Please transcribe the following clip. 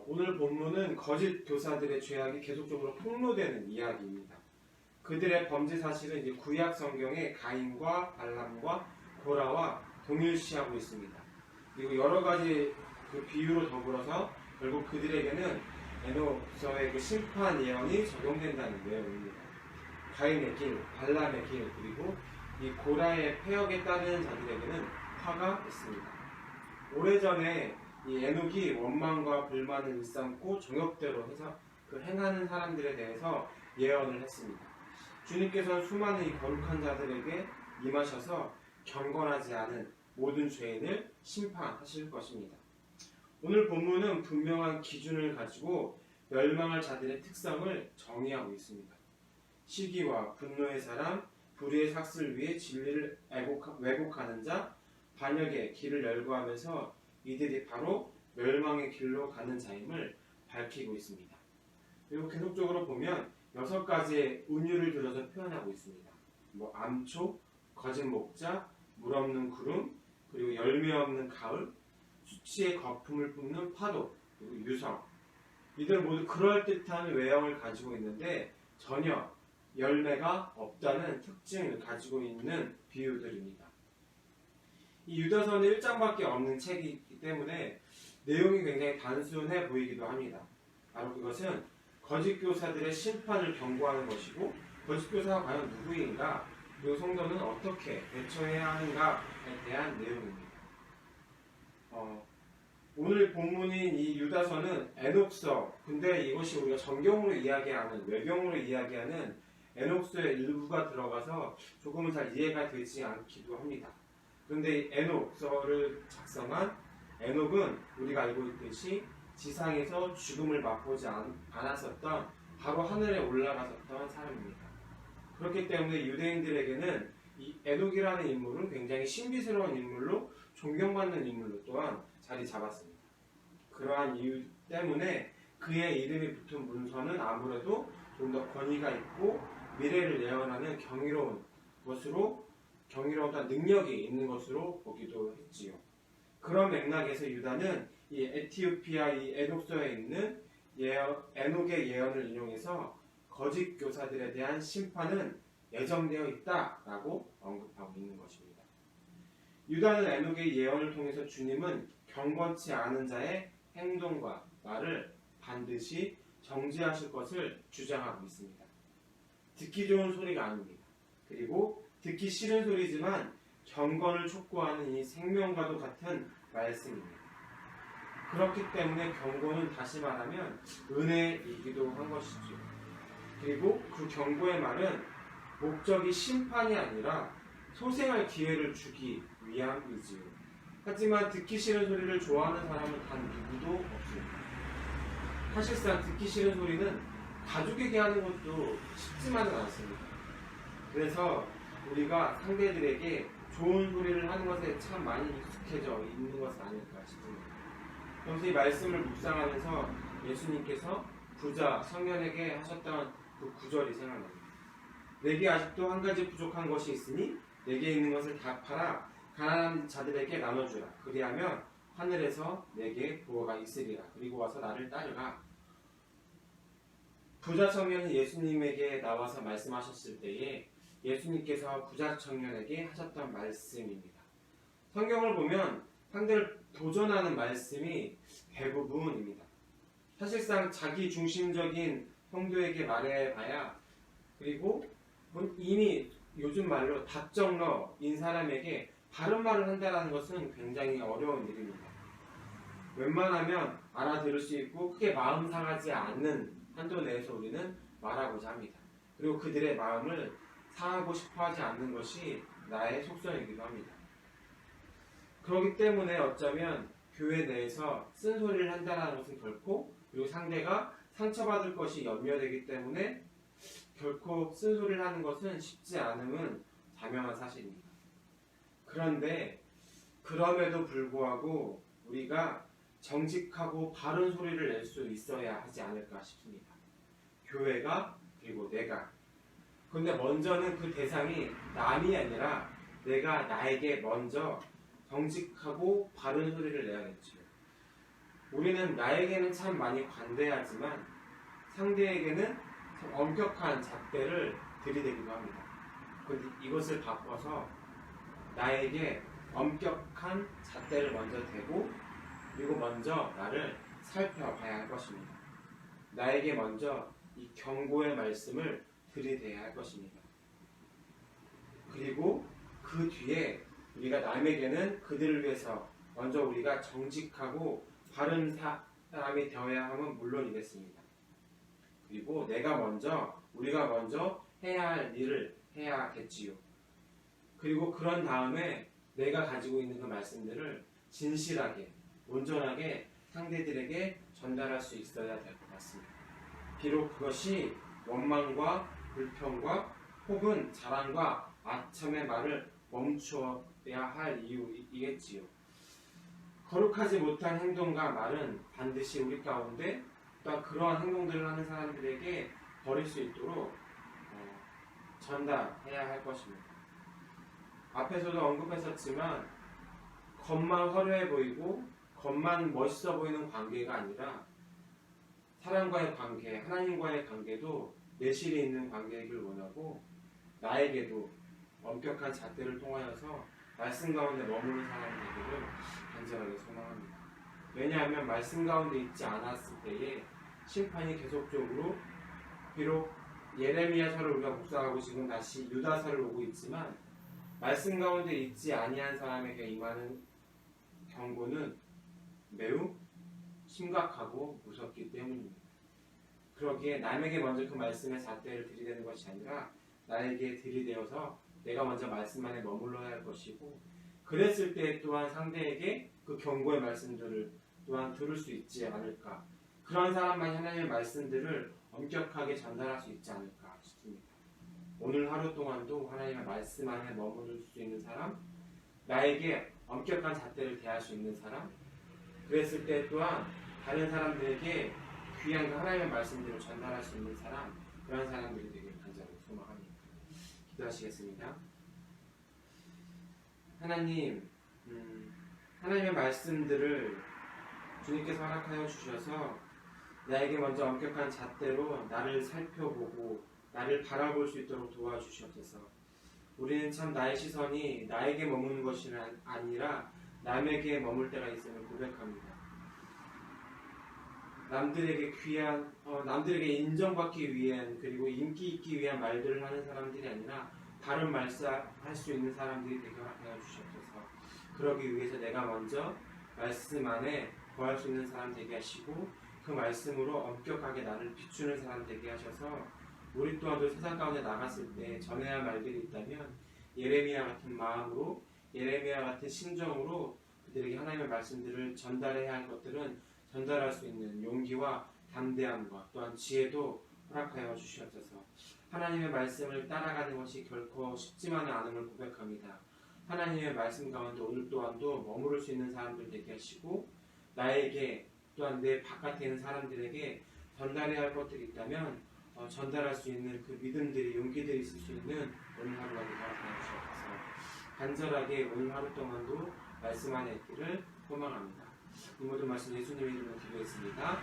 오늘 본문은 거짓 교사들의 죄악이 계속적으로 폭로되는 이야기입니다. 그들의 범죄 사실은 이제 구약 성경의 가인과 발람과 고라와 동일시하고 있습니다. 그리고 여러 가지 그 비유로 더불어서 결국 그들에게는 에녹서의 그 심판 예언이 적용된다는 내용입니다. 가인의 길, 발람의 길, 그리고 이 고라의 폐역에 따르는 자들에게는 화가 있습니다. 오래전에 이 에녹이 원망과 불만을 일삼고 정욕대로 해서 그 행하는 사람들에 대해서 예언을 했습니다. 주님께서는 수많은 이 거룩한 자들에게 임하셔서 경건하지 않은 모든 죄인을 심판하실 것입니다. 오늘 본문은 분명한 기준을 가지고 멸망할 자들의 특성을 정의하고 있습니다. 시기와 분노의 사람, 불의의 삭슬 위해 진리를 왜곡하는 자, 반역의 길을 열거하면서 이들이 바로 멸망의 길로 가는 자임을 밝히고 있습니다. 그리고 계속적으로 보면 6가지의 은유를 들어서 표현하고 있습니다. 암초, 거짓 목자, 물 없는 구름, 그리고 열매 없는 가을, 수치의 거품을 뿜는 파도, 그리고 유성. 이들 모두 그럴듯한 외형을 가지고 있는데 전혀 열매가 없다는 특징을 가지고 있는 비유들입니다. 이 유다서는 1장밖에 없는 책이기 때문에 내용이 굉장히 단순해 보이기도 합니다. 바로 그것은 거짓 교사들의 심판을 경고하는 것이고 거짓 교사가 과연 누구인가, 그리고 성도는 어떻게 대처해야 하는가에 대한 내용입니다. 오늘 본문인 이 유다서는 에녹서, 근데 이것이 우리가 정경으로 이야기하는, 외경으로 이야기하는 에녹서의 일부가 들어가서 조금은 잘 이해가 되지 않기도 합니다. 그런데 이 에녹서를 작성한 에녹은 우리가 알고 있듯이 지상에서 죽음을 맛보지 않았었던, 바로 하늘에 올라갔었던 사람입니다. 그렇기 때문에 유대인들에게는 이 에녹이라는 인물은 굉장히 신비스러운 인물로, 존경받는 인물로 또한 자리 잡았습니다. 그러한 이유 때문에 그의 이름이 붙은 문서는 아무래도 좀 더 권위가 있고 미래를 예언하는 경이로운 것으로, 경이로운 능력이 있는 것으로 보기도 했지요. 그런 맥락에서 유다는 이 에티오피아 이 에녹서에 있는 에녹의 예언을 인용해서 거짓 교사들에 대한 심판은 예정되어 있다라고 언급하고 있는 것입니다. 유다는 에녹의 예언을 통해서 주님은 경건치 않은 자의 행동과 말을 반드시 정지하실 것을 주장하고 있습니다. 듣기 좋은 소리가 아닙니다. 그리고 듣기 싫은 소리지만 경건을 촉구하는 이 생명과도 같은 말씀입니다. 그렇기 때문에 경고는 다시 말하면 은혜이기도 한 것이죠. 그리고 그 경고의 말은 목적이 심판이 아니라 소생할 기회를 주기 위함이지요. 하지만 듣기 싫은 소리를 좋아하는 사람은 단 누구도 없습니다. 사실상 듣기 싫은 소리는 가족에게 하는 것도 쉽지만은 않습니다. 그래서 우리가 상대들에게 좋은 소리를 하는 것에 참 많이 익숙해져 있는 것은 아닐까 싶습니다. 평소에 말씀을 묵상하면서 예수님께서 부자 청년에게 하셨던 그 구절이 생각납니다. 내게 아직도 한 가지 부족한 것이 있으니 내게 있는 것을 다 팔아 가난한 자들에게 나눠주라. 그리하면 하늘에서 내게 보호가 있으리라. 그리고 와서 나를 따르라. 부자 청년이 예수님에게 나와서 말씀하셨을 때에 예수님께서 부자 청년에게 하셨던 말씀입니다. 성경을 보면 상대를 도전하는 말씀이 대부분입니다. 사실상 자기 중심적인 성도에게 말해봐야, 그리고 이미 요즘 말로 답정너인 사람에게 바른 말을 한다는 것은 굉장히 어려운 일입니다. 웬만하면 알아들을 수 있고 크게 마음 상하지 않는 한도 내에서 우리는 말하고자 합니다. 그리고 그들의 마음을 상하고 싶어 하지 않는 것이 나의 속성이기도 합니다. 그렇기 때문에 어쩌면 교회 내에서 쓴소리를 한다는 것은 결코, 그리고 상대가 상처받을 것이 염려되기 때문에 결코 쓴소리를 하는 것은 쉽지 않음은 자명한 사실입니다. 그런데 그럼에도 불구하고 우리가 정직하고 바른 소리를 낼 수 있어야 하지 않을까 싶습니다. 교회가, 그리고 내가. 그런데 먼저는 그 대상이 남이 아니라 내가 나에게 먼저 정직하고 바른 소리를 내야겠죠. 우리는 나에게는 참 많이 관대하지만 상대에게는 참 엄격한 잣대를 들이대기도 합니다. 근데 이것을 바꿔서 나에게 엄격한 잣대를 먼저 대고 그리고 먼저 나를 살펴봐야 할 것입니다. 나에게 먼저 이 경고의 말씀을 들이대야 할 것입니다. 그리고 그 뒤에 우리가 남에게는 그들을 위해서 먼저 우리가 정직하고 바른 사람이 되어야 함은 물론이겠습니다. 그리고 우리가 먼저 해야 할 일을 해야겠지요. 그리고 그런 다음에 내가 가지고 있는 그 말씀들을 진실하게, 온전하게 상대들에게 전달할 수 있어야 될 것 같습니다. 비록 그것이 원망과 불평과 혹은 자랑과 아첨의 말을 멈추어야 할 이유이겠지요. 거룩하지 못한 행동과 말은 반드시 우리 가운데 또한 그러한 행동들을 하는 사람들에게 버릴 수 있도록 전달해야 할 것입니다. 앞에서도 언급했었지만 겉만 화려해 보이고 겉만 멋있어 보이는 관계가 아니라 사람과의 관계, 하나님과의 관계도 내실이 있는 관계이길 원하고 나에게도 엄격한 잣대를 통하여서 말씀 가운데 머무는 사람이 되기를 간절하게 소망합니다. 왜냐하면 말씀 가운데 있지 않았을 때에 심판이 계속적으로 비록 예레미야서를 우리가 묵상하고 지금 다시 유다서를 오고 있지만 말씀 가운데 있지 아니한 사람에게 임하는 경고는 매우 심각하고 무섭기 때문입니다. 그러기에 남에게 먼저 그 말씀의 잣대를 들이대는 것이 아니라 나에게 들이대어서 내가 먼저 말씀 안에 머물러야 할 것이고 그랬을 때 또한 상대에게 그 경고의 말씀들을 또한 들을 수 있지 않을까. 그런 사람만 하나님의 말씀들을 엄격하게 전달할 수 있지 않을까 싶습니다. 오늘 하루 동안도 하나님의 말씀 안에 머무를 수 있는 사람, 나에게 엄격한 잣대를 대할 수 있는 사람, 그랬을 때 또한 다른 사람들에게 귀한 그 하나님의 말씀들을 전달할 수 있는 사람, 그런 사람들이 되길 간절히 소망합니다. 기도하시겠습니다. 하나님, 하나님의 말씀들을 주님께서 허락하여 주셔서 나에게 먼저 엄격한 잣대로 나를 살펴보고 나를 바라볼 수 있도록 도와주시옵소서. 우리는 참 나의 시선이 나에게 머무는 것이 아니라 남에게 머물 때가 있음을 고백합니다. 남들에게 인정받기 위한 그리고 인기 있기 위한 말들을 하는 사람들이 아니라 바른 말씀할 수 있는 사람들이 되게 허락하여 주시옵소서. 그러기 위해서 내가 먼저 말씀 안에 거할 수 있는 사람 되게 하시고 그 말씀으로 엄격하게 나를 비추는 사람 되게 하셔서 우리 또한도 세상 가운데 나갔을 때 전해야 할 말들이 있다면 예레미야 같은 마음으로 예레미야 같은 심정으로 그들에게 하나님의 말씀들을 전달해야 할 것들은 전달할 수 있는 용기와 담대함과 또한 지혜도 허락하여 주시옵소서. 하나님의 말씀을 따라가는 것이 결코 쉽지만은 않음을 고백합니다. 하나님의 말씀 가운데 오늘 또한도 머무를 수 있는 사람들 되게 하시고 나에게 또한 내 바깥에 있는 사람들에게 전달해야 할 것들이 있다면 전달할 수 있는 그 믿음들이 용기들이 있을 수 있는 오늘 하루가 되게 하여 주시옵소서. 간절하게 오늘 하루 동안도 말씀 안에 있기를 소망합니다. 이 모든 말씀 예수님의 이름으로 기도했습니다.